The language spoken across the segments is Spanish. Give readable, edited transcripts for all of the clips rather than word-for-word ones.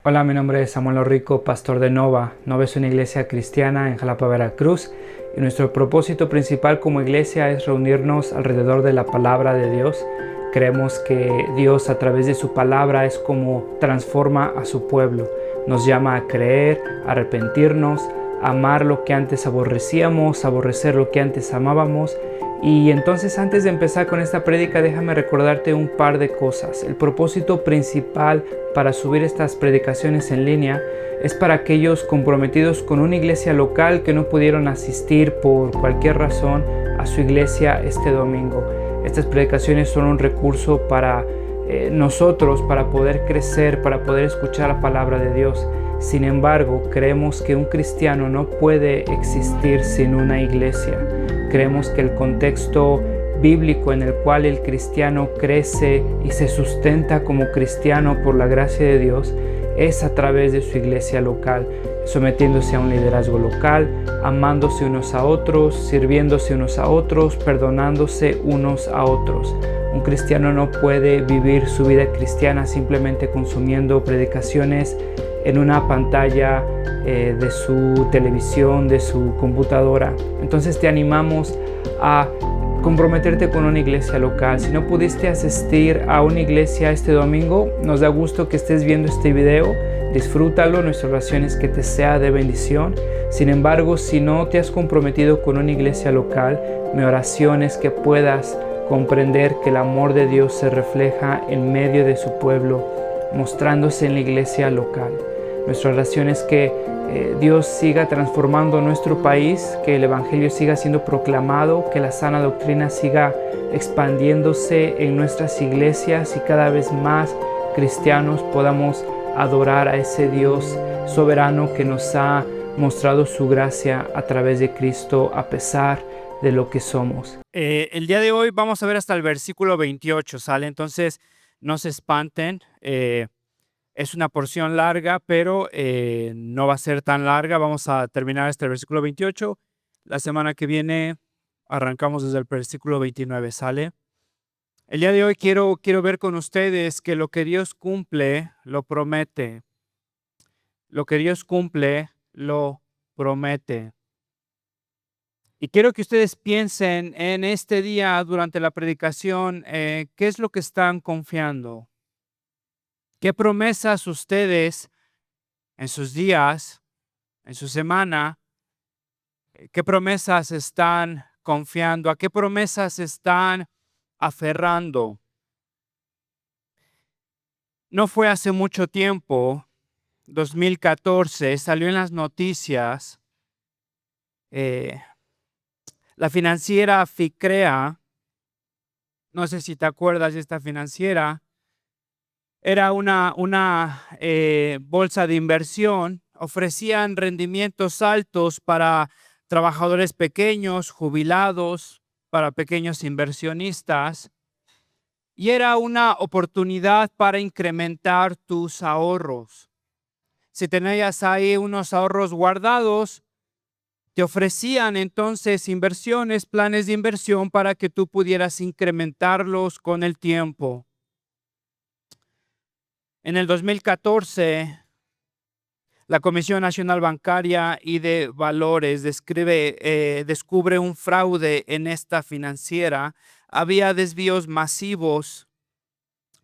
Hola, mi nombre es Samuel Rico, pastor de Nova. Nova es una iglesia cristiana en Jalapa, Veracruz, y nuestro propósito principal como iglesia es reunirnos alrededor de la palabra de Dios. Creemos que Dios a través de su palabra es como transforma a su pueblo. Nos llama a creer, a arrepentirnos, a amar lo que antes aborrecíamos, a aborrecer lo que antes amábamos. Y entonces, antes de empezar con esta prédica, déjame recordarte un par de cosas. El propósito principal para subir estas predicaciones en línea es para aquellos comprometidos con una iglesia local que no pudieron asistir por cualquier razón a su iglesia este domingo. Estas predicaciones son un recurso para nosotros, para poder crecer, para poder escuchar la palabra de Dios. Sin embargo, creemos que un cristiano no puede existir sin una iglesia. Creemos que el contexto bíblico en el cual el cristiano crece y se sustenta como cristiano por la gracia de Dios es a través de su iglesia local, sometiéndose a un liderazgo local, amándose unos a otros, sirviéndose unos a otros, perdonándose unos a otros. Un cristiano no puede vivir su vida cristiana simplemente consumiendo predicaciones en una pantalla de su televisión, de su computadora. Entonces te animamos a comprometerte con una iglesia local. Si no pudiste asistir a una iglesia este domingo, nos da gusto que estés viendo este video. Disfrútalo, nuestra oración es que te sea de bendición. Sin embargo, si no te has comprometido con una iglesia local, mi oración es que puedas comprender que el amor de Dios se refleja en medio de su pueblo, mostrándose en la iglesia local. Nuestra oración es que Dios siga transformando nuestro país, que el Evangelio siga siendo proclamado, que la sana doctrina siga expandiéndose en nuestras iglesias y cada vez más cristianos podamos adorar a ese Dios soberano que nos ha mostrado su gracia a través de Cristo a pesar de lo que somos. El día de hoy vamos a ver hasta el versículo 28, ¿sale? Entonces no se espanten. Es una porción larga, pero no va a ser tan larga. Vamos a terminar hasta el versículo 28. La semana que viene arrancamos desde el versículo 29, ¿sale? El día de hoy quiero ver con ustedes que lo que Dios cumple, lo promete. Lo que Dios cumple, lo promete. Y quiero que ustedes piensen en este día durante la predicación, ¿qué es lo que están confiando? ¿Qué promesas ustedes en sus días, en su semana, qué promesas están confiando, a qué promesas están aferrando? No fue hace mucho tiempo, 2014, salió en las noticias, la financiera FICREA, no sé si te acuerdas de esta financiera, era una bolsa de inversión, ofrecían rendimientos altos para trabajadores pequeños, jubilados, para pequeños inversionistas, y era una oportunidad para incrementar tus ahorros. Si tenías ahí unos ahorros guardados, te ofrecían entonces inversiones, planes de inversión para que tú pudieras incrementarlos con el tiempo. En el 2014, la Comisión Nacional Bancaria y de Valores descubre un fraude en esta financiera. Había desvíos masivos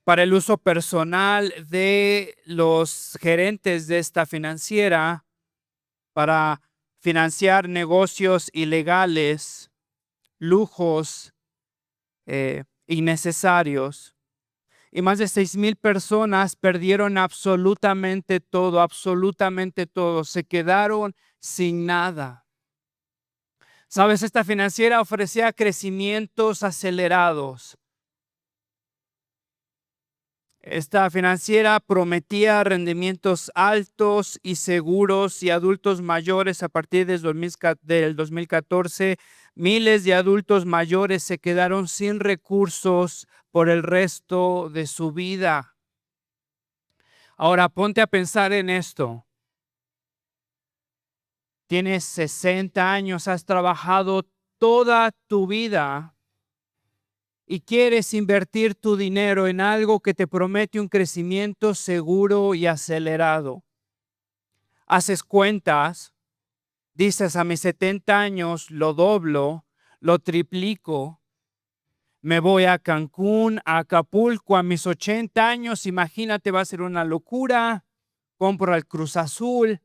para el uso personal de los gerentes de esta financiera para financiar negocios ilegales, lujos innecesarios. Y más de 6,000 personas perdieron absolutamente todo, se quedaron sin nada. Sabes, esta financiera ofrecía crecimientos acelerados. Esta financiera prometía rendimientos altos y seguros y adultos mayores a partir del 2014. Miles de adultos mayores se quedaron sin recursos por el resto de su vida. Ahora ponte a pensar en esto. Tienes 60 años, has trabajado toda tu vida y quieres invertir tu dinero en algo que te promete un crecimiento seguro y acelerado. Haces cuentas, dices a mis 70 años lo doblo, lo triplico, me voy a Cancún, a Acapulco a mis 80 años, imagínate, va a ser una locura, compro al Cruz Azul.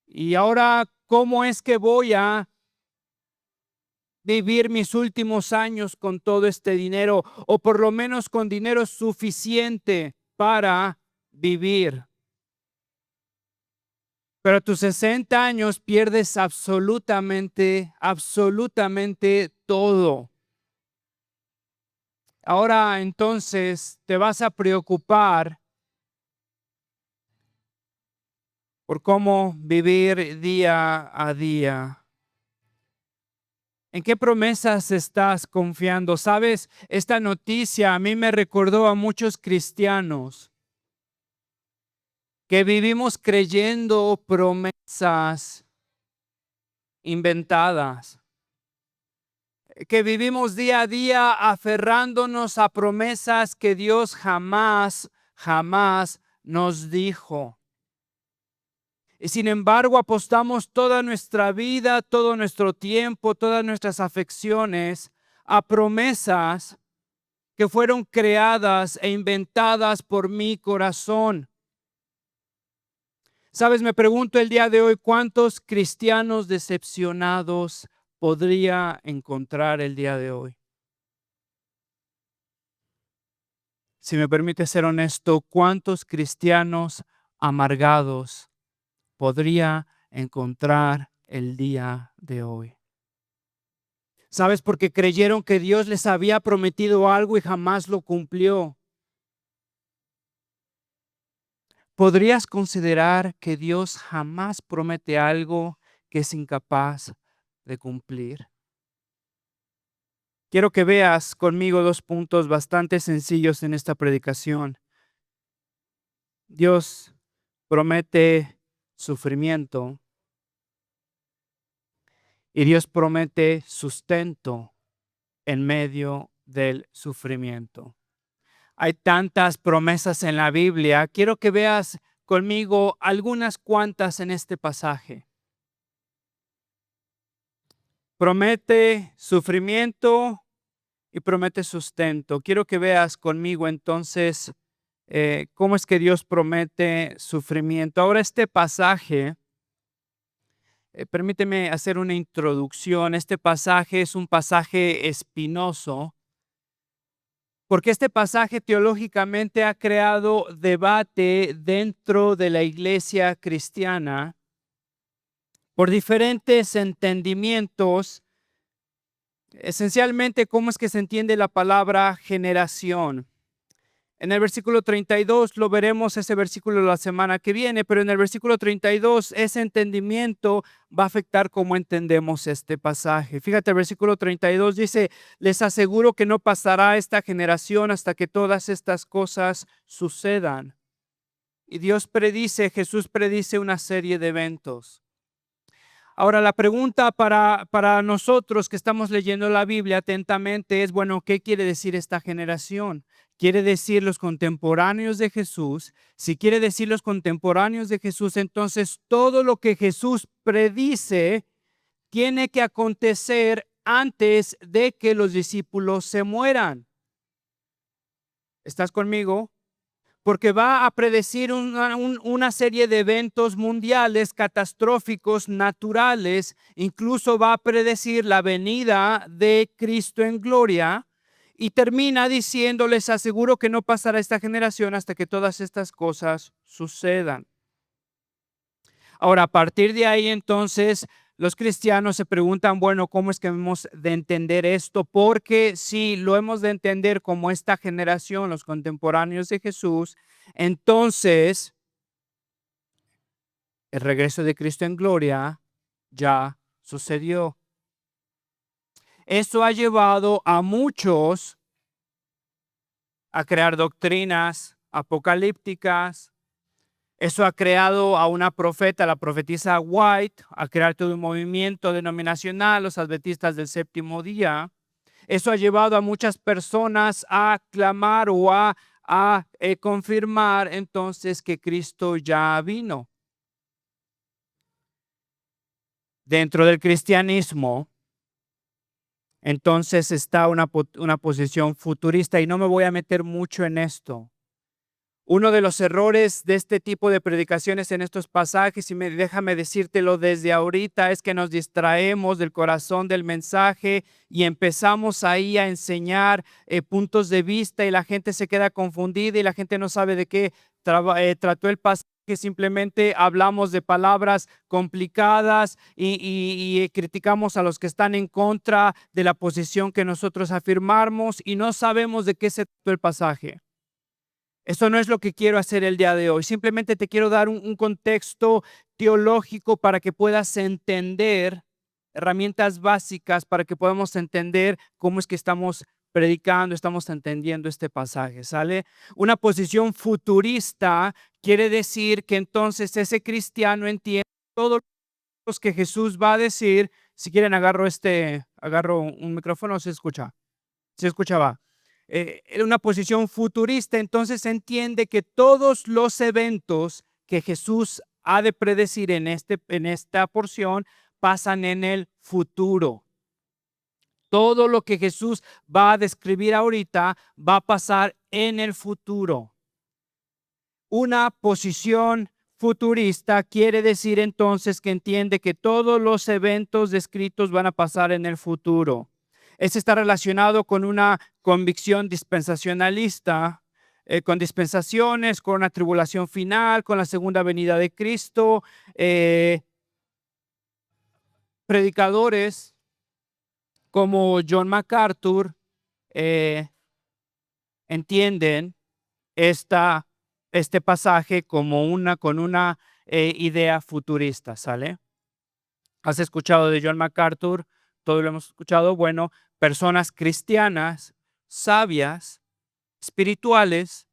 Y ahora, ¿cómo es que voy a vivir mis últimos años con todo este dinero, o por lo menos con dinero suficiente para vivir? Pero a tus 60 años pierdes absolutamente todo. Ahora entonces te vas a preocupar por cómo vivir día a día. ¿En qué promesas estás confiando? Sabes, esta noticia a mí me recordó a muchos cristianos que vivimos creyendo promesas inventadas, que vivimos día a día aferrándonos a promesas que Dios jamás nos dijo. Y sin embargo, apostamos toda nuestra vida, todo nuestro tiempo, todas nuestras afecciones a promesas que fueron creadas e inventadas por mi corazón. Sabes, me pregunto el día de hoy, ¿cuántos cristianos decepcionados podría encontrar el día de hoy? Si me permite ser honesto, ¿cuántos cristianos amargados podría encontrar el día de hoy? ¿Sabes? Porque creyeron que Dios les había prometido algo y jamás lo cumplió. ¿Podrías considerar que Dios jamás promete algo que es incapaz de cumplir? Quiero que veas conmigo dos puntos bastante sencillos en esta predicación. Dios promete sufrimiento y Dios promete sustento en medio del sufrimiento. Hay tantas promesas en la Biblia. Quiero que veas conmigo algunas cuantas en este pasaje. Promete sufrimiento y promete sustento. Quiero que veas conmigo entonces cómo es que Dios promete sufrimiento. Ahora este pasaje, permíteme hacer una introducción. Este pasaje es un pasaje espinoso, porque este pasaje teológicamente ha creado debate dentro de la iglesia cristiana por diferentes entendimientos. Esencialmente, ¿cómo es que se entiende la palabra generación? En el versículo 32 lo veremos, ese versículo la semana que viene, pero en el versículo 32 ese entendimiento va a afectar cómo entendemos este pasaje. Fíjate, el versículo 32 dice, les aseguro que no pasará esta generación hasta que todas estas cosas sucedan. Y Dios predice, Jesús predice una serie de eventos. Ahora, la pregunta para nosotros que estamos leyendo la Biblia atentamente es, bueno, ¿qué quiere decir esta generación? ¿Quiere decir los contemporáneos de Jesús? Si quiere decir los contemporáneos de Jesús, entonces todo lo que Jesús predice tiene que acontecer antes de que los discípulos se mueran. ¿Estás conmigo? Porque va a predecir una serie de eventos mundiales catastróficos, naturales, incluso va a predecir la venida de Cristo en gloria y termina diciendo, les aseguro que no pasará esta generación hasta que todas estas cosas sucedan. Ahora, a partir de ahí entonces, los cristianos se preguntan, bueno, ¿cómo es que hemos de entender esto? Porque si lo hemos de entender como esta generación, los contemporáneos de Jesús, entonces el regreso de Cristo en gloria ya sucedió. Esto ha llevado a muchos a crear doctrinas apocalípticas. Eso ha creado a una profeta, la profetisa White, a crear todo un movimiento denominacional, los adventistas del séptimo día. Eso ha llevado a muchas personas a clamar o a confirmar entonces que Cristo ya vino. Dentro del cristianismo, entonces está una posición futurista y no me voy a meter mucho en esto. Uno de los errores de este tipo de predicaciones en estos pasajes, y déjame decírtelo desde ahorita, es que nos distraemos del corazón del mensaje y empezamos ahí a enseñar puntos de vista y la gente se queda confundida y la gente no sabe de qué trató el pasaje. Simplemente hablamos de palabras complicadas y criticamos a los que están en contra de la posición que nosotros afirmamos y no sabemos de qué se trató el pasaje. Eso no es lo que quiero hacer el día de hoy. Simplemente te quiero dar un contexto teológico para que puedas entender herramientas básicas para que podamos entender cómo es que estamos predicando, estamos entendiendo este pasaje, ¿sale? Una posición futurista quiere decir que entonces ese cristiano entiende todo lo que Jesús va a decir. Si quieren agarro un micrófono, se escucha. Se escuchaba. En una posición futurista, entonces entiende que todos los eventos que Jesús ha de predecir en esta porción pasan en el futuro. Todo lo que Jesús va a describir ahorita va a pasar en el futuro. Una posición futurista quiere decir entonces que entiende que todos los eventos descritos van a pasar en el futuro. Este está relacionado con una convicción dispensacionalista, con dispensaciones, con una tribulación final, con la segunda venida de Cristo. Predicadores como John MacArthur entienden este pasaje como con una idea futurista, ¿sale? ¿Has escuchado de John MacArthur? Todos lo hemos escuchado. Bueno, personas cristianas, sabias, espirituales,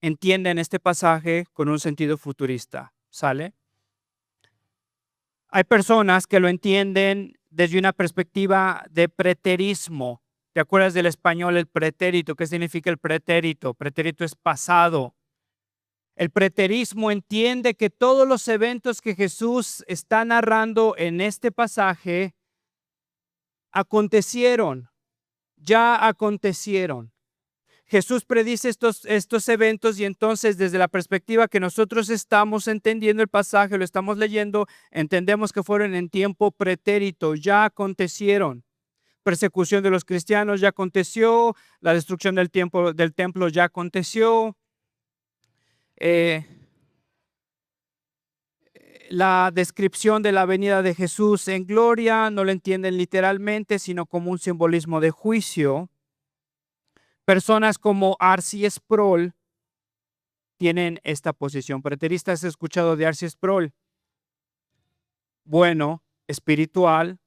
entienden este pasaje con un sentido futurista, ¿sale? Hay personas que lo entienden desde una perspectiva de preterismo. ¿Te acuerdas del español el pretérito? ¿Qué significa el pretérito? Pretérito es pasado. El preterismo entiende que todos los eventos que Jesús está narrando en este pasaje acontecieron, ya acontecieron. Jesús predice estos eventos y entonces desde la perspectiva que nosotros estamos entendiendo el pasaje, lo estamos leyendo, entendemos que fueron en tiempo pretérito, ya acontecieron. Persecución de los cristianos ya aconteció, la destrucción del templo ya aconteció. La descripción de la venida de Jesús en gloria no lo entienden literalmente, sino como un simbolismo de juicio. Personas como R.C. Sproul tienen esta posición preterista. ¿Has escuchado de R.C. Sproul? Bueno, espiritual.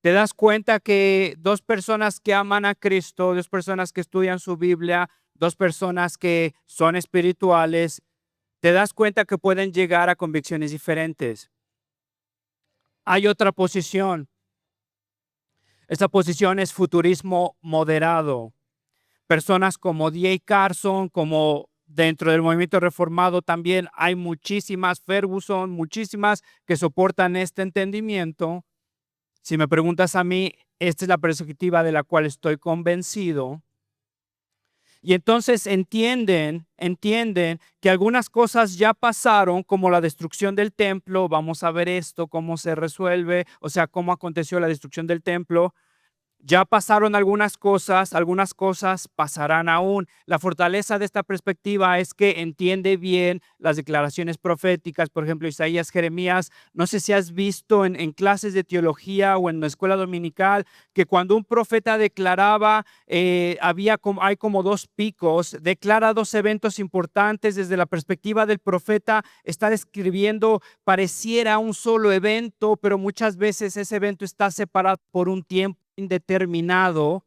Te das cuenta que dos personas que aman a Cristo, dos personas que estudian su Biblia, dos personas que son espirituales, te das cuenta que pueden llegar a convicciones diferentes. Hay otra posición. Esta posición es futurismo moderado. Personas como D.A. Carson, como dentro del movimiento reformado también hay muchísimas, Ferguson, muchísimas que soportan este entendimiento. Si me preguntas a mí, esta es la perspectiva de la cual estoy convencido. Y entonces entienden que algunas cosas ya pasaron, como la destrucción del templo. Vamos a ver esto, cómo se resuelve, o sea, cómo aconteció la destrucción del templo. Ya pasaron algunas cosas pasarán aún. La fortaleza de esta perspectiva es que entiende bien las declaraciones proféticas, por ejemplo, Isaías, Jeremías. No sé si has visto en clases de teología o en la escuela dominical que cuando un profeta declaraba, hay como dos picos, declara dos eventos importantes desde la perspectiva del profeta, está describiendo, pareciera un solo evento, pero muchas veces ese evento está separado por un tiempo indeterminado.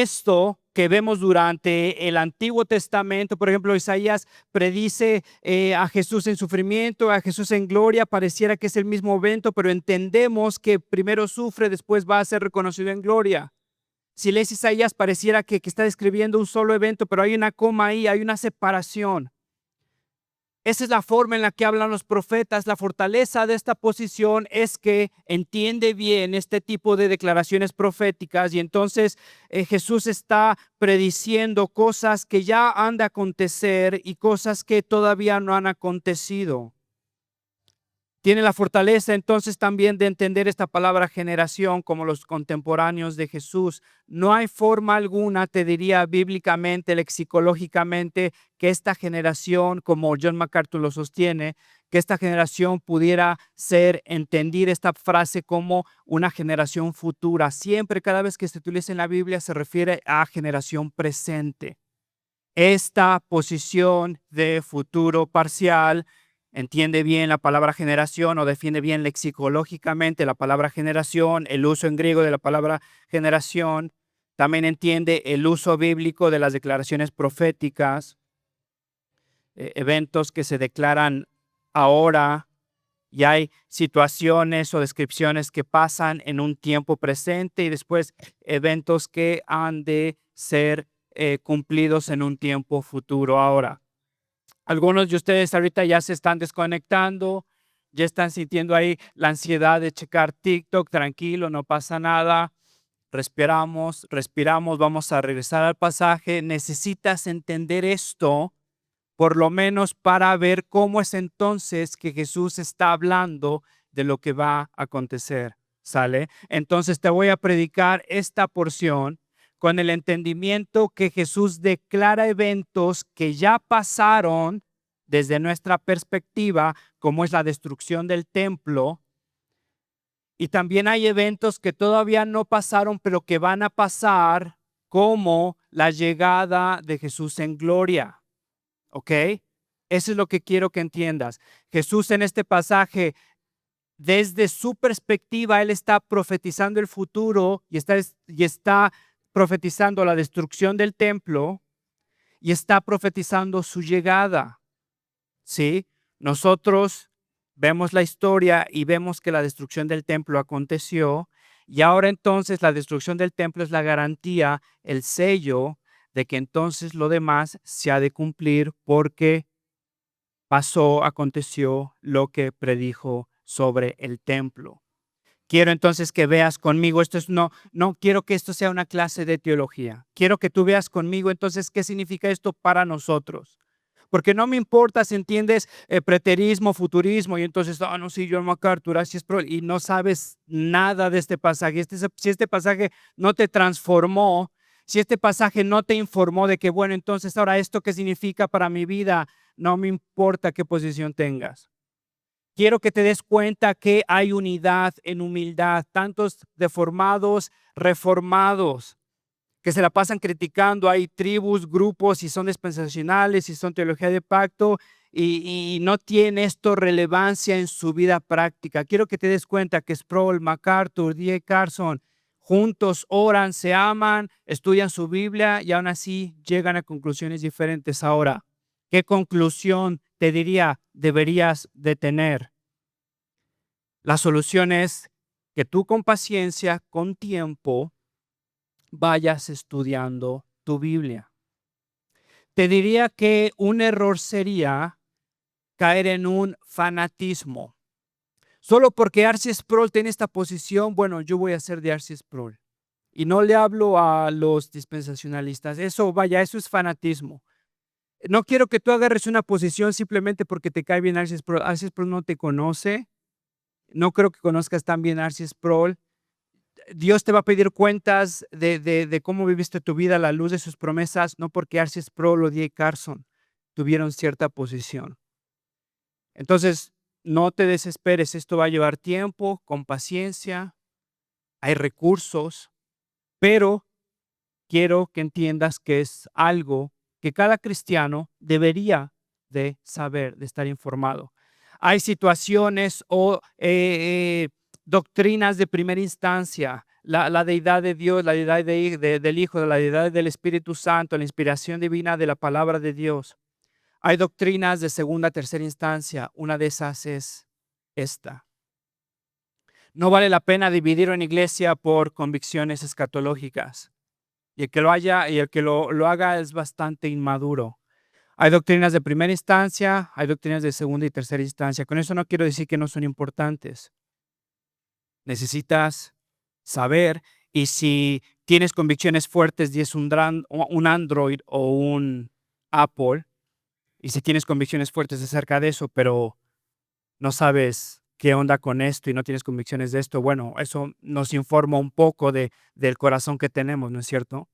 esto que vemos durante el Antiguo Testamento, por ejemplo, Isaías predice a Jesús en sufrimiento, a Jesús en gloria, pareciera que es el mismo evento, pero entendemos que primero sufre, después va a ser reconocido en gloria. Si lees Isaías, pareciera que está describiendo un solo evento, pero hay una coma ahí, hay una separación. Esa es la forma en la que hablan los profetas. La fortaleza de esta posición es que entiende bien este tipo de declaraciones proféticas y entonces Jesús está prediciendo cosas que ya han de acontecer y cosas que todavía no han acontecido. Tiene la fortaleza entonces también de entender esta palabra generación como los contemporáneos de Jesús. No hay forma alguna, te diría bíblicamente, lexicológicamente, que esta generación, como John MacArthur lo sostiene, que esta generación pudiera ser, entender esta frase como una generación futura. Siempre, cada vez que se utiliza en la Biblia, se refiere a generación presente. Esta posición de futuro parcial entiende bien la palabra generación o defiende bien lexicológicamente la palabra generación, el uso en griego de la palabra generación. También entiende el uso bíblico de las declaraciones proféticas, eventos que se declaran ahora, y hay situaciones o descripciones que pasan en un tiempo presente y después eventos que han de ser cumplidos en un tiempo futuro ahora. Algunos de ustedes ahorita ya se están desconectando, ya están sintiendo ahí la ansiedad de checar TikTok. Tranquilo, no pasa nada. Respiramos, vamos a regresar al pasaje. Necesitas entender esto, por lo menos para ver cómo es entonces que Jesús está hablando de lo que va a acontecer. ¿Sale? Entonces te voy a predicar esta porción con el entendimiento que Jesús declara eventos que ya pasaron desde nuestra perspectiva, como es la destrucción del templo, y también hay eventos que todavía no pasaron, pero que van a pasar, como la llegada de Jesús en gloria. ¿Ok? Eso es lo que quiero que entiendas. Jesús en este pasaje, desde su perspectiva, él está profetizando el futuro y está profetizando la destrucción del templo y está profetizando su llegada. ¿Sí? Nosotros vemos la historia y vemos que la destrucción del templo aconteció y ahora entonces la destrucción del templo es la garantía, el sello de que entonces lo demás se ha de cumplir porque aconteció lo que predijo sobre el templo. Quiero entonces que veas conmigo, no quiero que esto sea una clase de teología. Quiero que tú veas conmigo entonces qué significa esto para nosotros. Porque no me importa si entiendes preterismo, futurismo, y entonces, no, sí, John MacArthur, así es, y no sabes nada de este pasaje. Si este pasaje no te transformó, si este pasaje no te informó de que, bueno, entonces ahora esto qué significa para mi vida, no me importa qué posición tengas. Quiero que te des cuenta que hay unidad en humildad, tantos deformados, reformados, que se la pasan criticando. Hay tribus, grupos, si son dispensacionales, si son teología de pacto, y no tiene esto relevancia en su vida práctica. Quiero que te des cuenta que Sproul, MacArthur, D.A. Carson, juntos oran, se aman, estudian su Biblia y aún así llegan a conclusiones diferentes. Ahora, ¿qué conclusión te diría deberías de tener? La solución es que tú con paciencia, con tiempo, vayas estudiando tu Biblia. Te diría que un error sería caer en un fanatismo. Solo porque R.C. Sproul tiene esta posición, bueno, yo voy a ser de R.C. Sproul. Y no le hablo a los dispensacionalistas. Eso es fanatismo. No quiero que tú agarres una posición simplemente porque te cae bien R.C. Sproul. R.C. Sproul no te conoce. No creo que conozcas tan bien a R.C. Sproul. Dios te va a pedir cuentas de cómo viviste tu vida a la luz de sus promesas, no porque R.C. Sproul o D.A. Carson tuvieron cierta posición. Entonces, no te desesperes, esto va a llevar tiempo, con paciencia, hay recursos, pero quiero que entiendas que es algo que cada cristiano debería de saber, de estar informado. Hay situaciones o doctrinas de primera instancia, la deidad de Dios, la deidad del Hijo, la deidad del Espíritu Santo, la inspiración divina de la palabra de Dios. Hay doctrinas de segunda, tercera instancia. Una de esas es esta. No vale la pena dividir una iglesia por convicciones escatológicas. Y el que lo haga es bastante inmaduro. Hay doctrinas de primera instancia, hay doctrinas de segunda y tercera instancia. Con eso no quiero decir que no son importantes. Necesitas saber, y si tienes convicciones fuertes y es un Android o un Apple, y si tienes convicciones fuertes acerca de eso, pero no sabes qué onda con esto y no tienes convicciones de esto, bueno, eso nos informa un poco del corazón que tenemos, ¿no es cierto?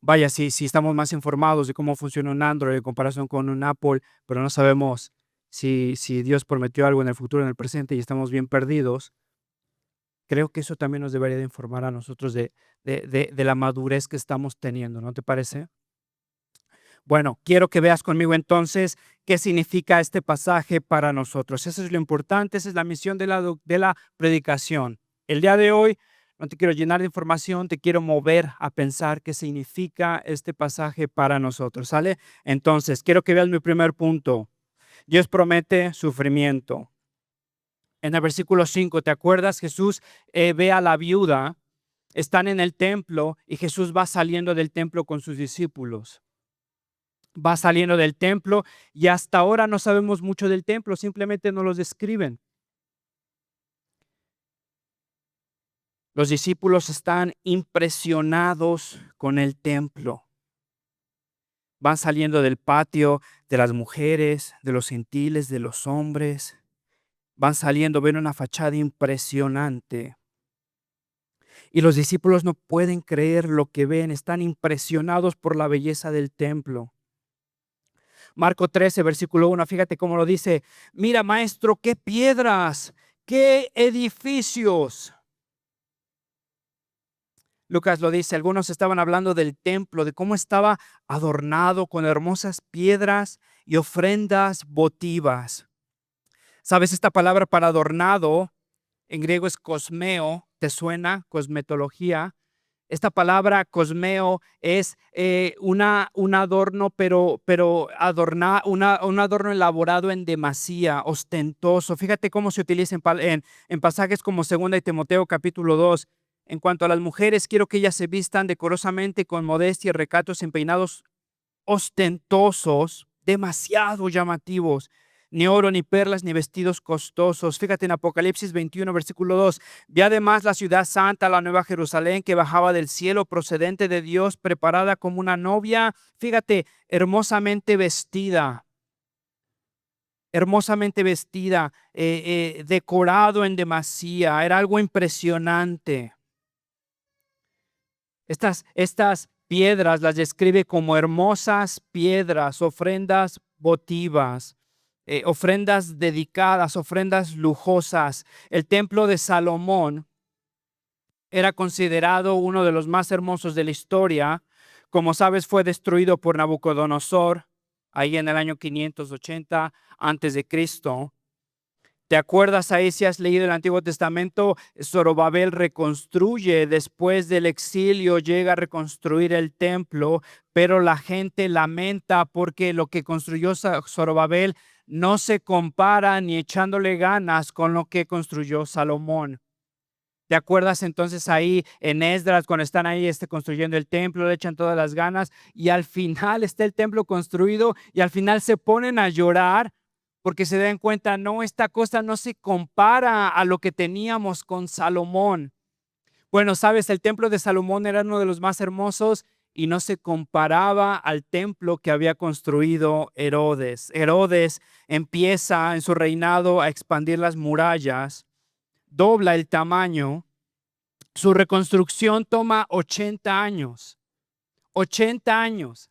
Vaya, si estamos más informados de cómo funciona un Android en comparación con un Apple, pero no sabemos si Dios prometió algo en el futuro, en el presente, y estamos bien perdidos, creo que eso también nos debería de informar a nosotros de la madurez que estamos teniendo, ¿no te parece? Bueno, quiero que veas conmigo entonces qué significa este pasaje para nosotros. Eso es lo importante, esa es la misión de la predicación. El día de hoy no te quiero llenar de información, te quiero mover a pensar qué significa este pasaje para nosotros, ¿sale? Entonces, quiero que veas mi primer punto. Dios promete sufrimiento. En el versículo 5, ¿te acuerdas? Jesús ve a la viuda, están en el templo y Jesús va saliendo del templo con sus discípulos. Va saliendo del templo y hasta ahora no sabemos mucho del templo, simplemente nos los describen. Los discípulos están impresionados con el templo. Van saliendo del patio de las mujeres, de los gentiles, de los hombres. Van saliendo, ven una fachada impresionante. Y los discípulos no pueden creer lo que ven, están impresionados por la belleza del templo. Marco 13, versículo 1, fíjate cómo lo dice. Mira, maestro, qué piedras, qué edificios. Lucas lo dice, algunos estaban hablando del templo, de cómo estaba adornado con hermosas piedras y ofrendas votivas. ¿Sabes? Esta palabra para adornado en griego es cosmeo, ¿te suena? Cosmetología. Esta palabra cosmeo es un adorno, pero un adorno elaborado en demasía, ostentoso. Fíjate cómo se utiliza en pasajes como 2 de Timoteo capítulo 2. En cuanto a las mujeres, quiero que ellas se vistan decorosamente con modestia y recatos en peinados ostentosos, demasiado llamativos. Ni oro, ni perlas, ni vestidos costosos. Fíjate en Apocalipsis 21, versículo 2. Vi además la ciudad santa, la nueva Jerusalén, que bajaba del cielo procedente de Dios, preparada como una novia. Fíjate, hermosamente vestida. Hermosamente vestida, decorado en demasía. Era algo impresionante. Estas piedras las describe como hermosas piedras, ofrendas votivas. Ofrendas dedicadas, ofrendas lujosas. El templo de Salomón era considerado uno de los más hermosos de la historia. Como sabes, fue destruido por Nabucodonosor ahí en el año 580 antes de Cristo. ¿Te acuerdas ahí, si has leído el Antiguo Testamento? Zorobabel reconstruye, después del exilio llega a reconstruir el templo, pero la gente lamenta porque lo que construyó Zorobabel no se compara ni echándole ganas con lo que construyó Salomón. ¿Te acuerdas entonces ahí en Esdras cuando están ahí construyendo el templo, le echan todas las ganas y al final está el templo construido y al final se ponen a llorar porque se dan cuenta, no, esta cosa no se compara a lo que teníamos con Salomón? Bueno, sabes, el templo de Salomón era uno de los más hermosos y no se comparaba al templo que había construido Herodes. Herodes empieza en su reinado a expandir las murallas, dobla el tamaño. Su reconstrucción toma 80 años. 80 años.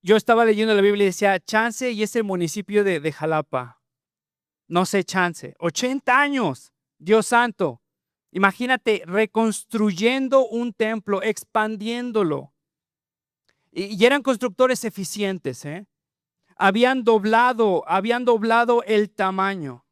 Yo estaba leyendo la Biblia y decía, chance, y es el municipio de Jalapa. No sé, chance. 80 años, Dios santo. Imagínate reconstruyendo un templo, expandiéndolo. Y eran constructores eficientes, ¿eh? Habían doblado el tamaño.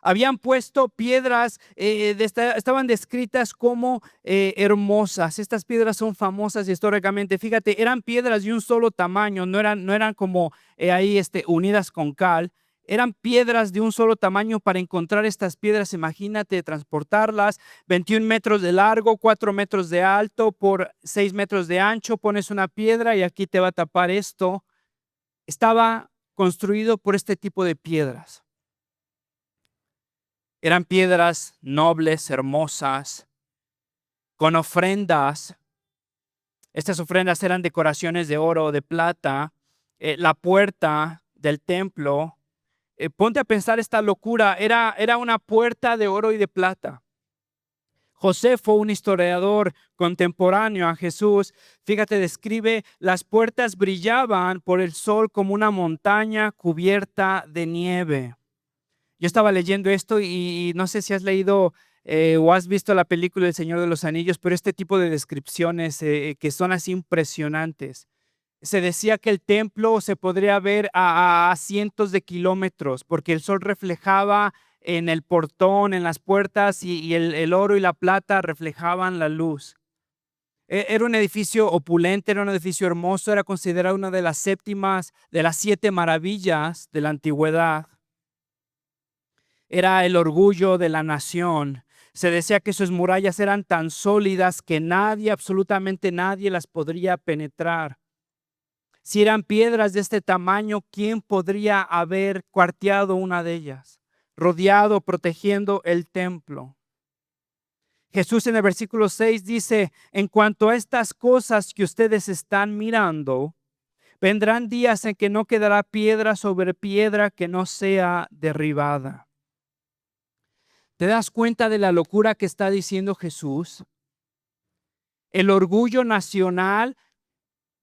Habían puesto piedras, estaban descritas como hermosas. Estas piedras son famosas históricamente. Fíjate, eran piedras de un solo tamaño, no eran como ahí unidas con cal. Eran piedras de un solo tamaño. Para encontrar estas piedras, imagínate transportarlas, 21 metros de largo, 4 metros de alto por 6 metros de ancho. Pones una piedra y aquí te va a tapar esto. Estaba construido por este tipo de piedras. Eran piedras nobles, hermosas, con ofrendas. Estas ofrendas eran decoraciones de oro o de plata. La puerta del templo, ponte a pensar esta locura, era una puerta de oro y de plata. Josefo, un historiador contemporáneo a Jesús, fíjate, describe: las puertas brillaban por el sol como una montaña cubierta de nieve. Yo estaba leyendo esto y no sé si has leído o has visto la película El Señor de los Anillos, pero este tipo de descripciones que son así impresionantes. Se decía que el templo se podría ver a cientos de kilómetros porque el sol reflejaba en el portón, en las puertas, y el oro y la plata reflejaban la luz. Era un edificio opulente, era un edificio hermoso, era considerado una de las 7 maravillas de la antigüedad. Era el orgullo de la nación. Se decía que sus murallas eran tan sólidas que nadie, absolutamente nadie, las podría penetrar. Si eran piedras de este tamaño, ¿quién podría haber cuarteado una de ellas, rodeado, protegiendo el templo? Jesús en el versículo 6 dice: en cuanto a estas cosas que ustedes están mirando, vendrán días en que no quedará piedra sobre piedra que no sea derribada. ¿Te das cuenta de la locura que está diciendo Jesús? El orgullo nacional.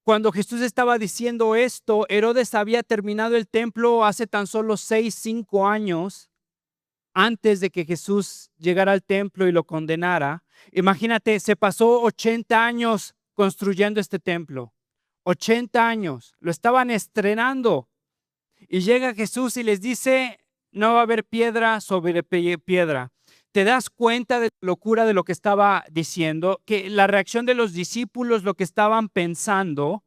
Cuando Jesús estaba diciendo esto, Herodes había terminado el templo hace tan solo 5 años antes de que Jesús llegara al templo y lo condenara. Imagínate, se pasó 80 años construyendo este templo. 80 años, lo estaban estrenando. Y llega Jesús y les dice: no va a haber piedra sobre piedra. ¿Te das cuenta de la locura de lo que estaba diciendo? Que la reacción de los discípulos, lo que estaban pensando,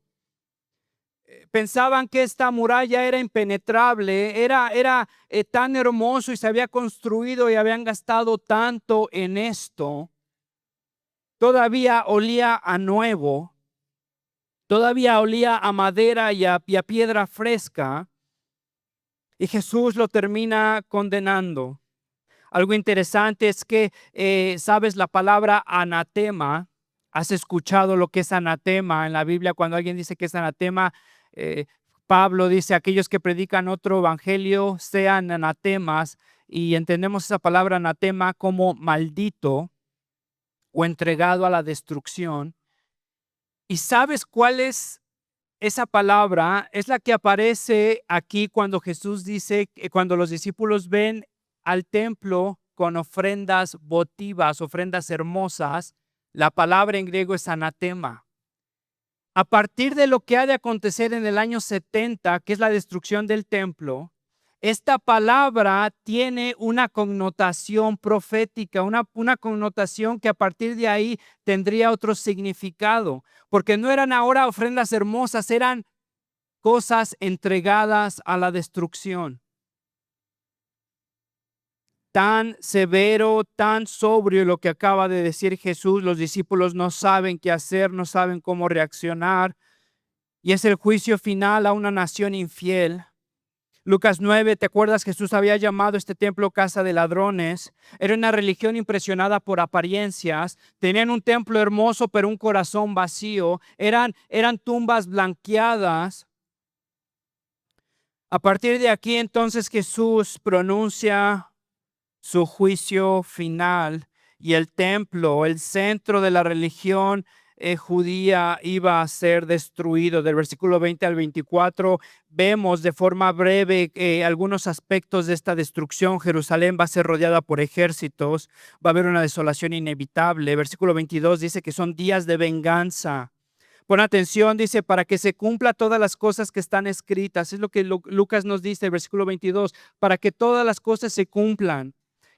pensaban que esta muralla era impenetrable, era tan hermoso y se había construido y habían gastado tanto en esto. Todavía olía a nuevo, todavía olía a madera y a piedra fresca. Y Jesús lo termina condenando. Algo interesante es que, sabes, la palabra anatema. ¿Has escuchado lo que es anatema en la Biblia? Cuando alguien dice que es anatema, Pablo dice: aquellos que predican otro evangelio sean anatemas. Y entendemos esa palabra anatema como maldito o entregado a la destrucción. ¿Y sabes cuál es esa palabra? Es la que aparece aquí cuando Jesús dice, cuando los discípulos ven al templo con ofrendas votivas, ofrendas hermosas. La palabra en griego es anatema. A partir de lo que ha de acontecer en el año 70, que es la destrucción del templo, esta palabra tiene una connotación profética, una connotación que a partir de ahí tendría otro significado, porque no eran ahora ofrendas hermosas, eran cosas entregadas a la destrucción. Tan severo, tan sobrio lo que acaba de decir Jesús. Los discípulos no saben qué hacer, no saben cómo reaccionar. Y es el juicio final a una nación infiel. Lucas 9, ¿te acuerdas? Jesús había llamado este templo casa de ladrones. Era una religión impresionada por apariencias. Tenían un templo hermoso, pero un corazón vacío. Eran tumbas blanqueadas. A partir de aquí, entonces, Jesús pronuncia su juicio final, y el templo, el centro de la religión judía, iba a ser destruido. Del versículo 20 al 24 vemos de forma breve algunos aspectos de esta destrucción. Jerusalén va a ser rodeada por ejércitos, va a haber una desolación inevitable. Versículo 22 dice que son días de venganza. Pon atención, dice: para que se cumpla todas las cosas que están escritas. Es lo que Lucas nos dice, el versículo 22, para que todas las cosas se cumplan.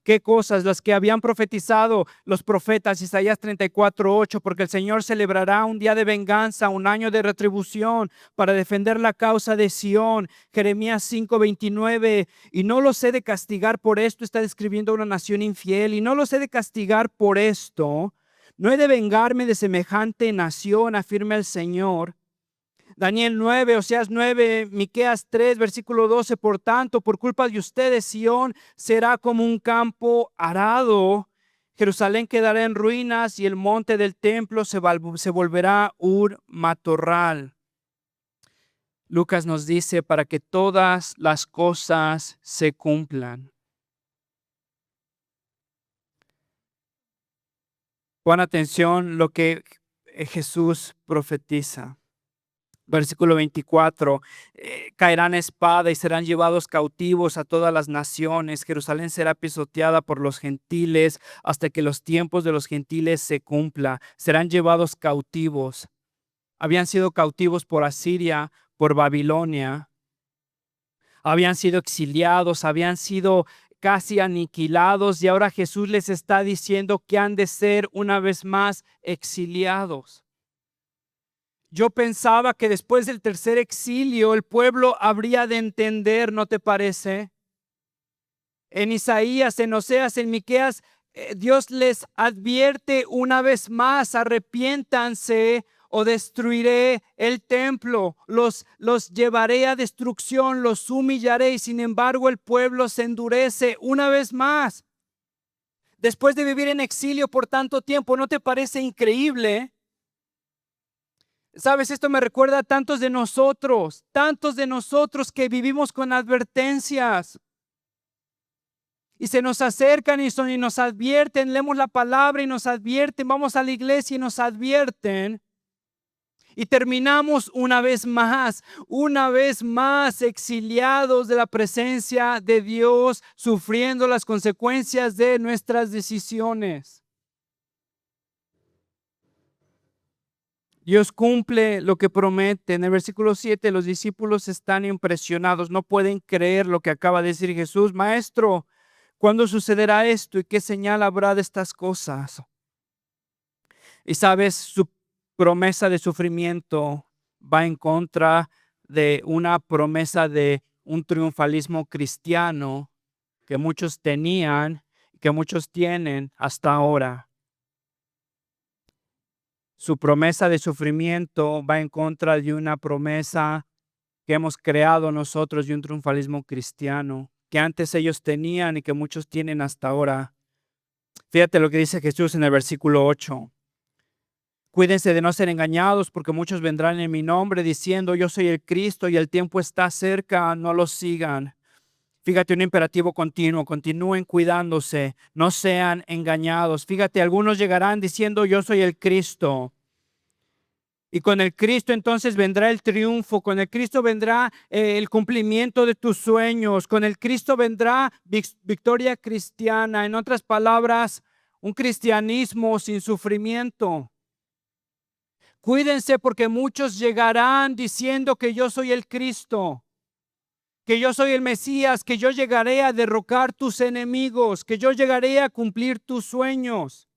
¿Qué cosas? Las que habían profetizado los profetas, Isaías 34:8, porque el Señor celebrará un día de venganza, un año de retribución para defender la causa de Sión. Jeremías 5:29, y no los he de castigar por esto, está describiendo a una nación infiel, y no los he de castigar por esto, no he de vengarme de semejante nación, afirma el Señor. Daniel 9, Oseas 9, Miqueas 3, versículo 12, por tanto, por culpa de ustedes, Sión será como un campo arado, Jerusalén quedará en ruinas y el monte del templo se volverá un matorral. Lucas nos dice para que todas las cosas se cumplan. Pon atención lo que Jesús profetiza. Versículo 24, caerán espada y serán llevados cautivos a todas las naciones. Jerusalén será pisoteada por los gentiles hasta que los tiempos de los gentiles se cumpla. Serán llevados cautivos. Habían sido cautivos por Asiria, por Babilonia. Habían sido exiliados, habían sido casi aniquilados y ahora Jesús les está diciendo que han de ser una vez más exiliados. Yo pensaba que después del tercer exilio el pueblo habría de entender, ¿no te parece? En Isaías, en Oseas, en Miqueas, Dios les advierte una vez más: arrepiéntanse o destruiré el templo, los llevaré a destrucción, los humillaré. Y sin embargo el pueblo se endurece una vez más. Después de vivir en exilio por tanto tiempo, ¿no te parece increíble? Sabes, esto me recuerda a tantos de nosotros que vivimos con advertencias. Y se nos acercan y nos advierten, leemos la palabra y nos advierten, vamos a la iglesia y nos advierten. Y terminamos una vez más exiliados de la presencia de Dios, sufriendo las consecuencias de nuestras decisiones. Dios cumple lo que promete. En el versículo 7, los discípulos están impresionados, no pueden creer lo que acaba de decir Jesús. Maestro, ¿cuándo sucederá esto y qué señal habrá de estas cosas? Y sabes, su promesa de sufrimiento va en contra de una promesa de un triunfalismo cristiano que muchos tenían, que muchos tienen hasta ahora. Su promesa de sufrimiento va en contra de una promesa que hemos creado nosotros de un triunfalismo cristiano que antes ellos tenían y que muchos tienen hasta ahora. Fíjate lo que dice Jesús en el versículo 8. Cuídense de no ser engañados, porque muchos vendrán en mi nombre diciendo: yo soy el Cristo y el tiempo está cerca, no los sigan. Fíjate, un imperativo continuo: continúen cuidándose, no sean engañados. Fíjate, algunos llegarán diciendo: yo soy el Cristo. Y con el Cristo entonces vendrá el triunfo, con el Cristo vendrá el cumplimiento de tus sueños, con el Cristo vendrá victoria cristiana. En otras palabras, un cristianismo sin sufrimiento. Cuídense porque muchos llegarán diciendo que yo soy el Cristo, que yo soy el Mesías, que yo llegaré a derrocar tus enemigos, que yo llegaré a cumplir tus sueños.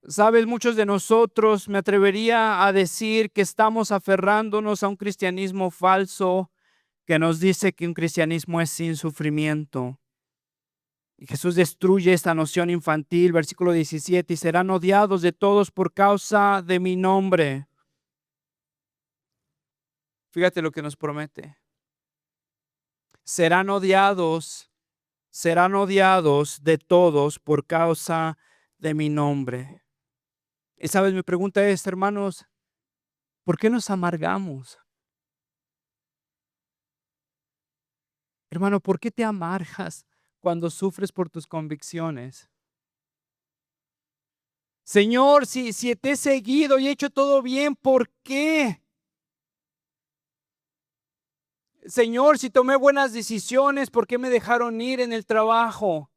Sabes, muchos de nosotros, me atrevería a decir que estamos aferrándonos a un cristianismo falso que nos dice que un cristianismo es sin sufrimiento. Y Jesús destruye esta noción infantil, versículo 17, y serán odiados de todos por causa de mi nombre. Fíjate lo que nos promete. Serán odiados de todos por causa de mi nombre. Y sabes, mi pregunta es, hermanos, ¿por qué nos amargamos? Hermano, ¿por qué te amargas cuando sufres por tus convicciones? Señor, si te he seguido y he hecho todo bien, ¿por qué? Señor, si tomé buenas decisiones, ¿por qué me dejaron ir en el trabajo?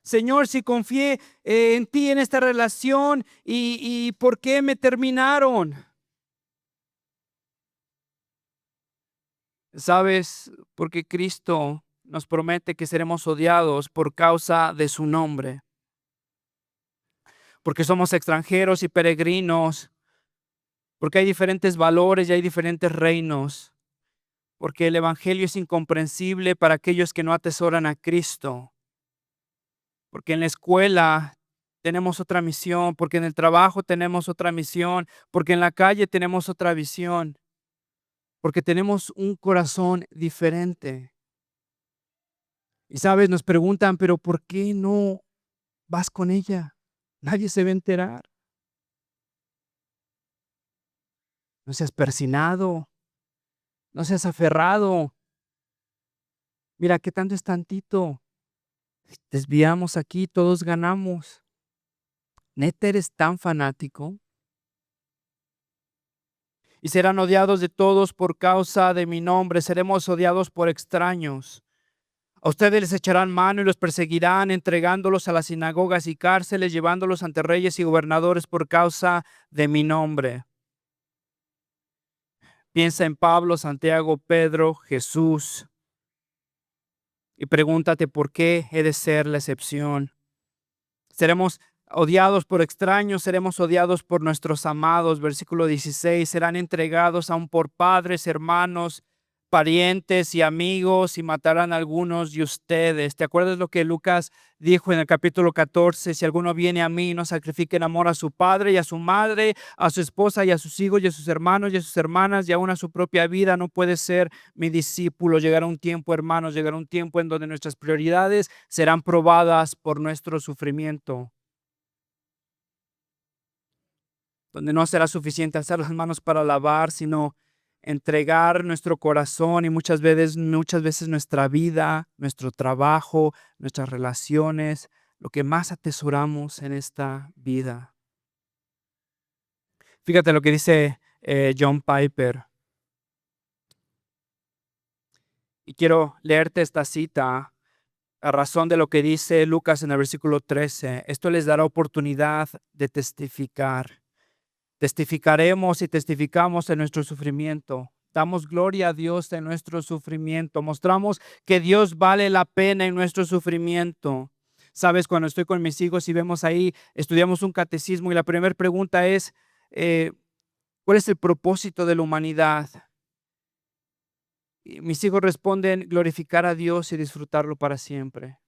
Señor, si confié en ti en esta relación y ¿por qué me terminaron? ¿Sabes? Porque Cristo nos promete que seremos odiados por causa de su nombre, porque somos extranjeros y peregrinos, porque hay diferentes valores y hay diferentes reinos, porque el evangelio es incomprensible para aquellos que no atesoran a Cristo, porque en la escuela tenemos otra misión, porque en el trabajo tenemos otra misión, porque en la calle tenemos otra visión, porque tenemos un corazón diferente. Y sabes, nos preguntan, pero ¿por qué no vas con ella? Nadie se va a enterar. No seas persinado, no seas aferrado. Mira, ¿qué tanto es tantito? Desviamos aquí, todos ganamos. ¿Neta eres tan fanático? Y serán odiados de todos por causa de mi nombre. Seremos odiados por extraños. A ustedes les echarán mano y los perseguirán, entregándolos a las sinagogas y cárceles, llevándolos ante reyes y gobernadores por causa de mi nombre. Piensa en Pablo, Santiago, Pedro, Jesús y pregúntate por qué he de ser la excepción. Seremos odiados por extraños, seremos odiados por nuestros amados. Versículo 16, serán entregados aún por padres, hermanos, parientes y amigos y matarán a algunos de ustedes. ¿Te acuerdas lo que Lucas dijo en el capítulo 14? Si alguno viene a mí, no sacrifique en amor a su padre y a su madre, a su esposa y a sus hijos y a sus hermanos y a sus hermanas y aún a su propia vida, no puede ser mi discípulo. Llegará un tiempo, hermanos, llegará un tiempo en donde nuestras prioridades serán probadas por nuestro sufrimiento, donde no será suficiente alzar las manos para alabar, sino entregar nuestro corazón y muchas veces nuestra vida, nuestro trabajo, nuestras relaciones, lo que más atesoramos en esta vida. Fíjate lo que dice John Piper. Y quiero leerte esta cita a razón de lo que dice Lucas en el versículo 13. Esto les dará oportunidad de testificar. Testificaremos y testificamos en nuestro sufrimiento. Damos gloria a Dios en nuestro sufrimiento. Mostramos que Dios vale la pena en nuestro sufrimiento. Sabes, cuando estoy con mis hijos y vemos ahí, estudiamos un catecismo y la primera pregunta es, ¿cuál es el propósito de la humanidad? Y mis hijos responden, glorificar a Dios y disfrutarlo para siempre.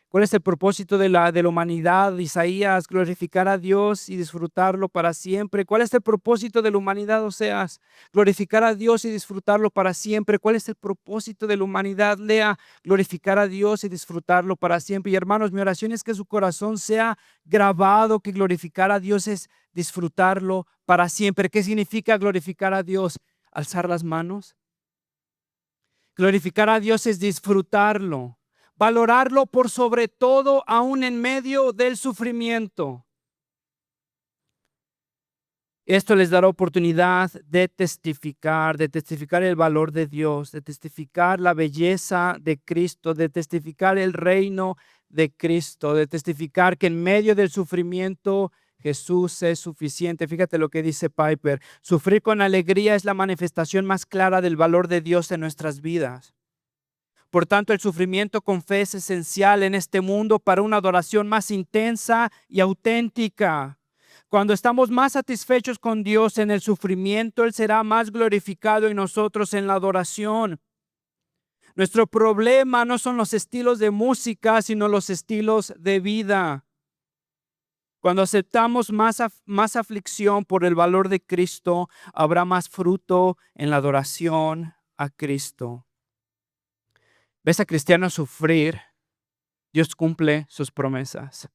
¿Cuál es el propósito de la humanidad? Isaías, glorificar a Dios y disfrutarlo para siempre. ¿Cuál es el propósito de la humanidad, Oseas? Glorificar a Dios y disfrutarlo para siempre. ¿Cuál es el propósito de la humanidad? Lea, glorificar a Dios y disfrutarlo para siempre. Y hermanos, mi oración es que su corazón sea grabado, que glorificar a Dios es disfrutarlo para siempre. ¿Qué significa glorificar a Dios? Alzar las manos. Glorificar a Dios es disfrutarlo. Valorarlo por sobre todo, aún en medio del sufrimiento. Esto les dará oportunidad de testificar el valor de Dios, de testificar la belleza de Cristo, de testificar el reino de Cristo, de testificar que en medio del sufrimiento Jesús es suficiente. Fíjate lo que dice Piper. Sufrir con alegría es la manifestación más clara del valor de Dios en nuestras vidas. Por tanto, el sufrimiento con fe es esencial en este mundo para una adoración más intensa y auténtica. Cuando estamos más satisfechos con Dios en el sufrimiento, Él será más glorificado en nosotros en la adoración. Nuestro problema no son los estilos de música, sino los estilos de vida. Cuando aceptamos más aflicción por el valor de Cristo, habrá más fruto en la adoración a Cristo. ¿Ves a cristianos sufrir? Dios cumple sus promesas.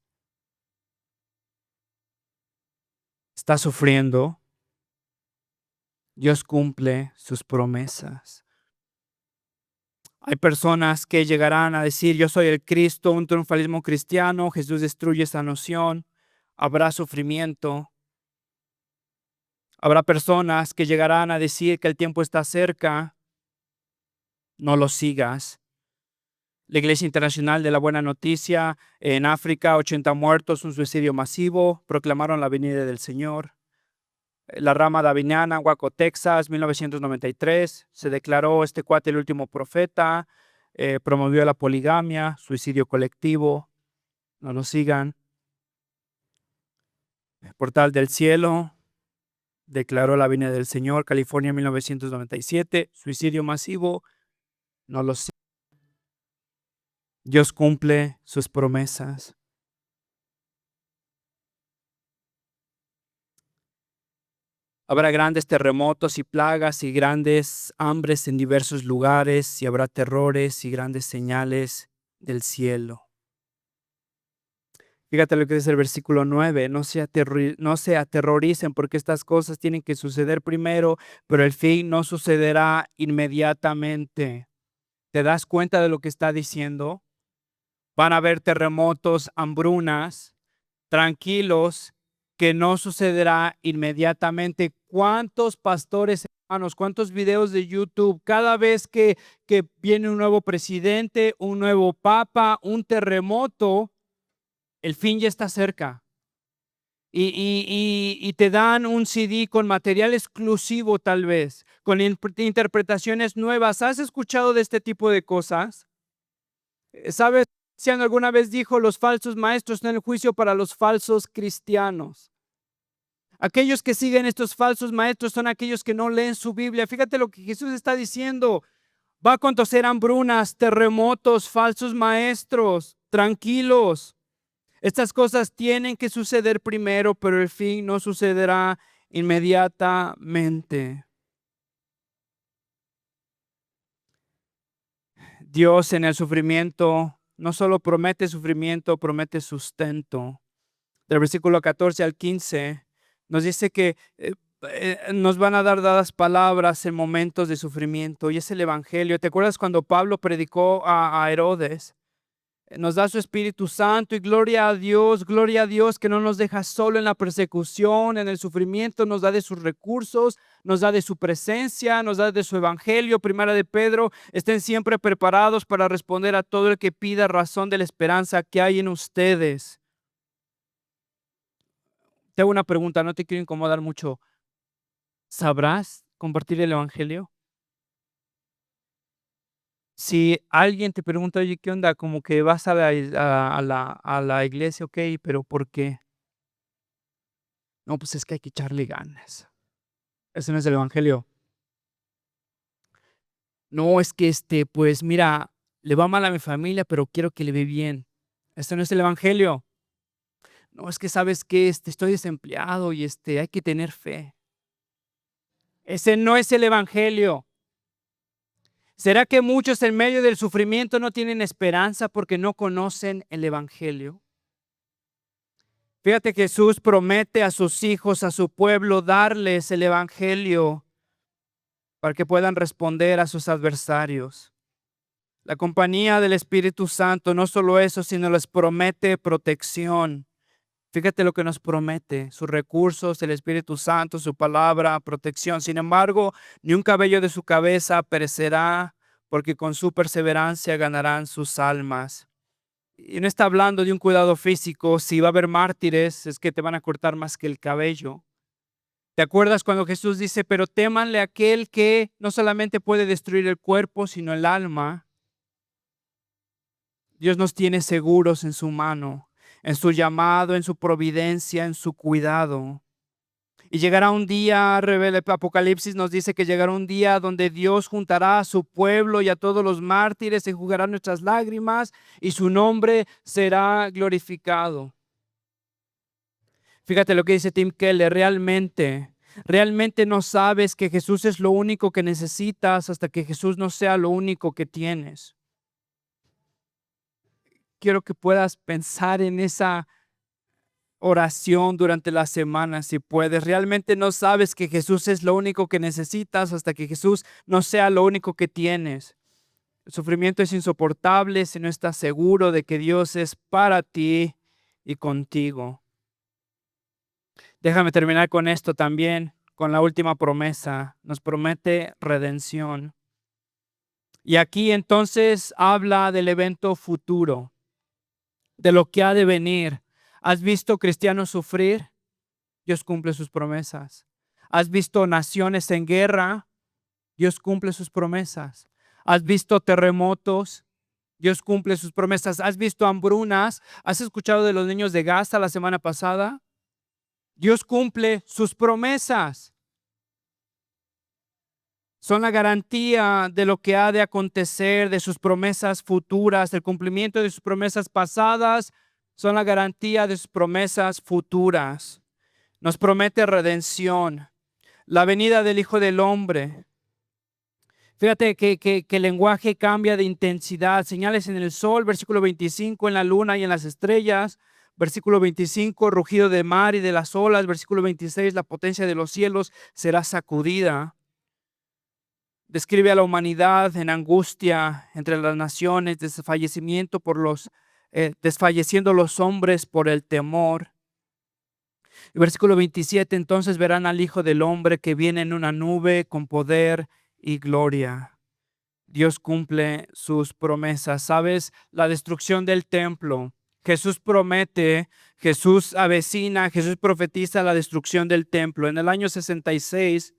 ¿Estás sufriendo? Dios cumple sus promesas. Hay personas que llegarán a decir, yo soy el Cristo, un triunfalismo cristiano, Jesús destruye esa noción, habrá sufrimiento. Habrá personas que llegarán a decir que el tiempo está cerca, no lo sigas. La Iglesia Internacional de la Buena Noticia, en África, 80 muertos, un suicidio masivo, proclamaron la venida del Señor. La rama daviniana, Waco, Texas, 1993, se declaró este cuate el último profeta. promovió la poligamia, suicidio colectivo. No lo sigan. Portal del Cielo declaró la venida del Señor. California 1997. Suicidio masivo. No lo sigan. Dios cumple sus promesas. Habrá grandes terremotos y plagas y grandes hambres en diversos lugares, y habrá terrores y grandes señales del cielo. Fíjate lo que dice el versículo 9, no se aterroricen porque estas cosas tienen que suceder primero, pero el fin no sucederá inmediatamente. ¿Te das cuenta de lo que está diciendo? Van a haber terremotos, hambrunas, tranquilos, que no sucederá inmediatamente. ¿Cuántos pastores, hermanos, cuántos videos de YouTube, cada vez que viene un nuevo presidente, un nuevo papa, un terremoto, el fin ya está cerca? Y te dan un CD con material exclusivo tal vez, con interpretaciones nuevas. ¿Has escuchado de este tipo de cosas? ¿Sabes? Si alguna vez dijo, los falsos maestros están en el juicio para los falsos cristianos. Aquellos que siguen estos falsos maestros son aquellos que no leen su Biblia. Fíjate lo que Jesús está diciendo. Va a acontecer hambrunas, terremotos, falsos maestros. Tranquilos. Estas cosas tienen que suceder primero, pero el fin no sucederá inmediatamente. Dios en el sufrimiento no solo promete sufrimiento, promete sustento. Del versículo 14 al 15 nos dice que nos van a dar dadas palabras en momentos de sufrimiento, y es el evangelio. ¿Te acuerdas cuando Pablo predicó a Herodes? Nos da su Espíritu Santo, y gloria a Dios que no nos deja solo en la persecución, en el sufrimiento, nos da de sus recursos, nos da de su presencia, nos da de su evangelio. Primera de Pedro, estén siempre preparados para responder a todo el que pida razón de la esperanza que hay en ustedes. Te hago una pregunta, no te quiero incomodar mucho. ¿Sabrás compartir el evangelio? Si alguien te pregunta, oye, ¿qué onda? Como que vas a la iglesia, ok, pero ¿por qué? No, pues es que hay que echarle ganas. Ese no es el evangelio. No, es que pues mira, le va mal a mi familia, pero quiero que le ve bien. Ese no es el evangelio. No, es que sabes que estoy desempleado y hay que tener fe. Ese no es el evangelio. ¿Será que muchos en medio del sufrimiento no tienen esperanza porque no conocen el evangelio? Fíjate, Jesús promete a sus hijos, a su pueblo, darles el evangelio para que puedan responder a sus adversarios. La compañía del Espíritu Santo, no solo eso, sino les promete protección. Fíjate lo que nos promete: sus recursos, el Espíritu Santo, su palabra, protección. Sin embargo, ni un cabello de su cabeza perecerá, porque con su perseverancia ganarán sus almas. Y no está hablando de un cuidado físico. Si va a haber mártires, es que te van a cortar más que el cabello. ¿Te acuerdas cuando Jesús dice, pero témanle a aquel que no solamente puede destruir el cuerpo, sino el alma? Dios nos tiene seguros en su mano, en su llamado, en su providencia, en su cuidado. Y llegará un día, el Apocalipsis nos dice que llegará un día donde Dios juntará a su pueblo y a todos los mártires, enjugará nuestras lágrimas y su nombre será glorificado. Fíjate lo que dice Tim Keller: realmente no sabes que Jesús es lo único que necesitas hasta que Jesús no sea lo único que tienes. Quiero que puedas pensar en esa oración durante la semana, si puedes. Realmente no sabes que Jesús es lo único que necesitas hasta que Jesús no sea lo único que tienes. El sufrimiento es insoportable si no estás seguro de que Dios es para ti y contigo. Déjame terminar con esto también, con la última promesa. Nos promete redención. Y aquí entonces habla del evento futuro, de lo que ha de venir. ¿Has visto cristianos sufrir? Dios cumple sus promesas. ¿Has visto naciones en guerra? Dios cumple sus promesas. ¿Has visto terremotos? Dios cumple sus promesas. ¿Has visto hambrunas? ¿Has escuchado de los niños de Gaza la semana pasada? Dios cumple sus promesas. Son la garantía de lo que ha de acontecer, de sus promesas futuras. El cumplimiento de sus promesas pasadas son la garantía de sus promesas futuras. Nos promete redención, la venida del Hijo del Hombre. Fíjate que el lenguaje cambia de intensidad. Señales en el sol, versículo 25, en la luna y en las estrellas. Versículo 25, rugido de mar y de las olas. Versículo 26, la potencia de los cielos será sacudida. Describe a la humanidad en angustia entre las naciones, desfallecimiento desfalleciendo los hombres por el temor. El versículo 27, entonces verán al Hijo del Hombre que viene en una nube con poder y gloria. Dios cumple sus promesas. ¿Sabes? La destrucción del templo. Jesús promete, Jesús avecina, Jesús profetiza la destrucción del templo. En el año 66,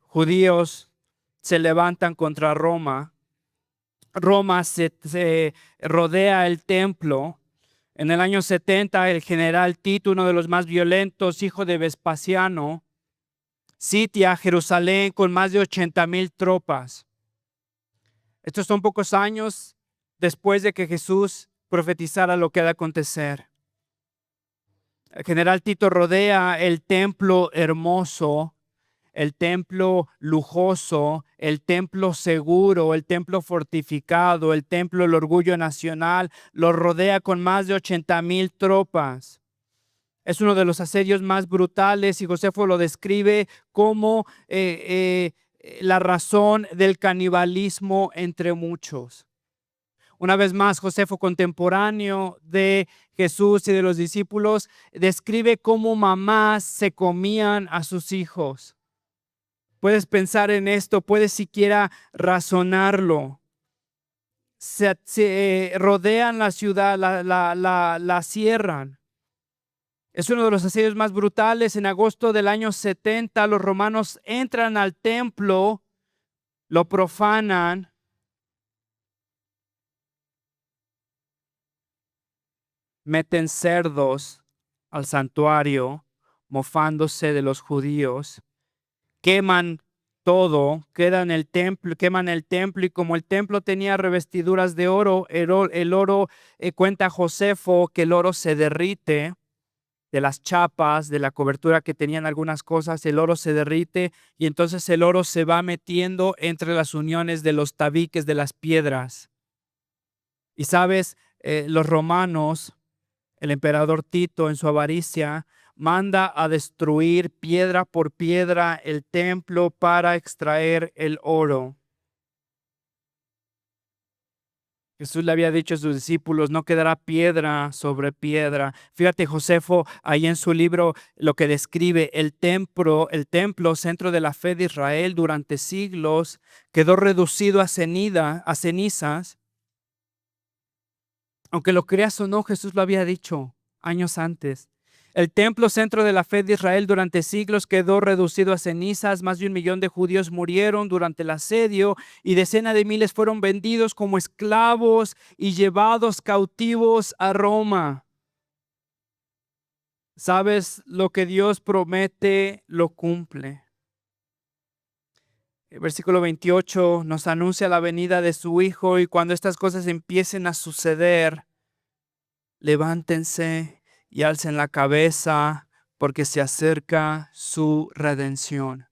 judíos se levantan contra Roma. Roma se rodea el templo. En el año 70, el general Tito, uno de los más violentos, hijo de Vespasiano, sitia Jerusalén con más de 80,000 tropas. Estos son pocos años después de que Jesús profetizara lo que ha de acontecer. El general Tito rodea el templo hermoso, el templo lujoso, el templo seguro, el templo fortificado, el templo del orgullo nacional. Lo rodea con más de 80,000 tropas. Es uno de los asedios más brutales y Josefo lo describe como la razón del canibalismo entre muchos. Una vez más, Josefo, contemporáneo de Jesús y de los discípulos, describe cómo mamás se comían a sus hijos. Puedes pensar en esto, puedes siquiera razonarlo. Se rodean la ciudad, la cierran. Es uno de los asedios más brutales. En agosto del año 70, los romanos entran al templo, lo profanan. Meten cerdos al santuario, mofándose de los judíos. Queman todo, queman el templo y como el templo tenía revestiduras de oro, el oro, cuenta Josefo que el oro se derrite de las chapas, de la cobertura que tenían algunas cosas, el oro se derrite y entonces el oro se va metiendo entre las uniones de los tabiques de las piedras. Y sabes, los romanos, el emperador Tito en su avaricia, manda a destruir piedra por piedra el templo para extraer el oro. Jesús le había dicho a sus discípulos, no quedará piedra sobre piedra. Fíjate, Josefo, ahí en su libro lo que describe el templo, centro de la fe de Israel durante siglos, quedó reducido a cenizas. Aunque lo creas o no, Jesús lo había dicho años antes. El templo, centro de la fe de Israel durante siglos, quedó reducido a cenizas. Más de 1,000,000 de judíos murieron durante el asedio y decenas de miles fueron vendidos como esclavos y llevados cautivos a Roma. ¿Sabes? Lo que Dios promete, lo cumple. El versículo 28 nos anuncia la venida de su Hijo y cuando estas cosas empiecen a suceder, levántense y alcen la cabeza porque se acerca su redención.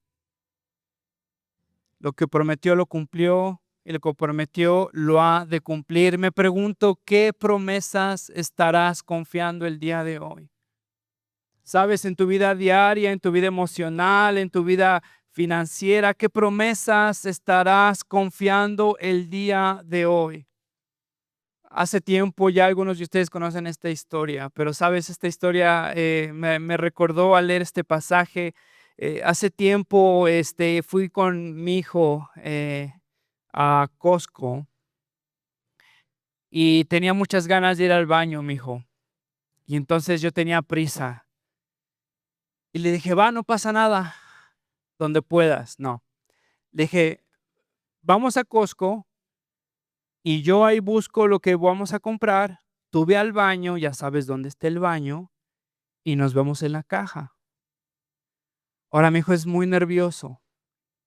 Lo que prometió lo cumplió y lo que prometió lo ha de cumplir. Me pregunto, ¿qué promesas estarás confiando el día de hoy? ¿Sabes? En tu vida diaria, en tu vida emocional, en tu vida financiera, ¿qué promesas estarás confiando el día de hoy? Hace tiempo ya algunos de ustedes conocen esta historia, pero sabes, esta historia me recordó al leer este pasaje. Hace tiempo fui con mi hijo a Costco y tenía muchas ganas de ir al baño, mi hijo. Y entonces yo tenía prisa. Y le dije, va, no pasa nada, donde puedas. No. Le dije, vamos a Costco y yo ahí busco lo que vamos a comprar. Tú ve al baño, ya sabes dónde está el baño, y nos vemos en la caja. Ahora mi hijo es muy nervioso.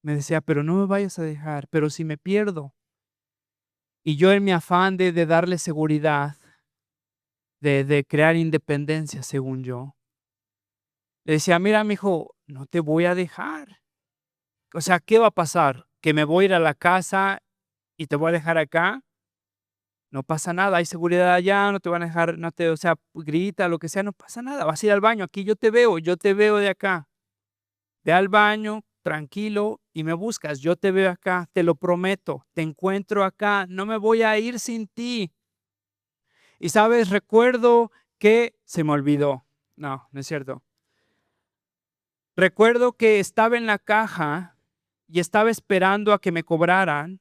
Me decía, pero no me vayas a dejar, pero si me pierdo. Y yo en mi afán de darle seguridad, de crear independencia, según yo, le decía, mira, mijo, no te voy a dejar. O sea, ¿qué va a pasar? ¿Que me voy a ir a la casa y te voy a dejar acá? No pasa nada, hay seguridad allá, no te van a dejar, no te, o sea, grita, lo que sea, no pasa nada. Vas a ir al baño, aquí yo te veo de acá. Ve al baño, tranquilo, y me buscas. Yo te veo acá, te lo prometo. Te encuentro acá, no me voy a ir sin ti. Y sabes, recuerdo que se me olvidó. No, no es cierto. Recuerdo que estaba en la caja y estaba esperando a que me cobraran.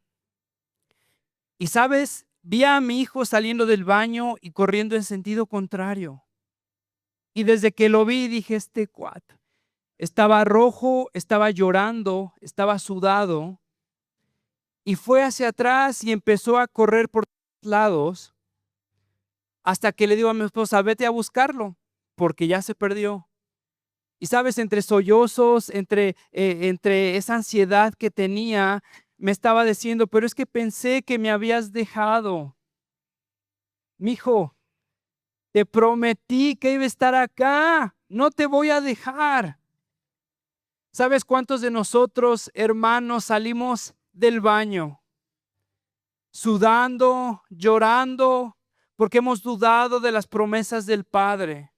Y sabes, vi a mi hijo saliendo del baño y corriendo en sentido contrario. Y desde que lo vi dije, este cuate estaba rojo, estaba llorando, estaba sudado. Y fue hacia atrás y empezó a correr por todos lados hasta que le digo a mi esposa, vete a buscarlo, porque ya se perdió. Y sabes, entre sollozos, entre esa ansiedad que tenía, me estaba diciendo, pero es que pensé que me habías dejado. Mijo, te prometí que iba a estar acá, no te voy a dejar. ¿Sabes cuántos de nosotros, hermanos, salimos del baño sudando, llorando, porque hemos dudado de las promesas del Padre?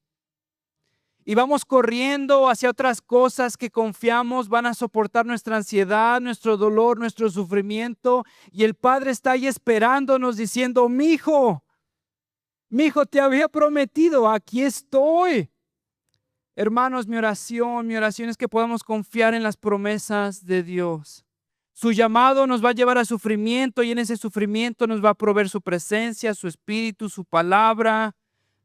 Y vamos corriendo hacia otras cosas que confiamos van a soportar nuestra ansiedad, nuestro dolor, nuestro sufrimiento. Y el Padre está ahí esperándonos diciendo, mi hijo, te había prometido, aquí estoy. Hermanos, mi oración es que podamos confiar en las promesas de Dios. Su llamado nos va a llevar a sufrimiento y en ese sufrimiento nos va a proveer su presencia, su espíritu, su palabra,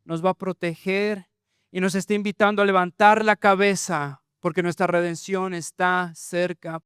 nos va a proteger y nos está invitando a levantar la cabeza porque nuestra redención está cerca.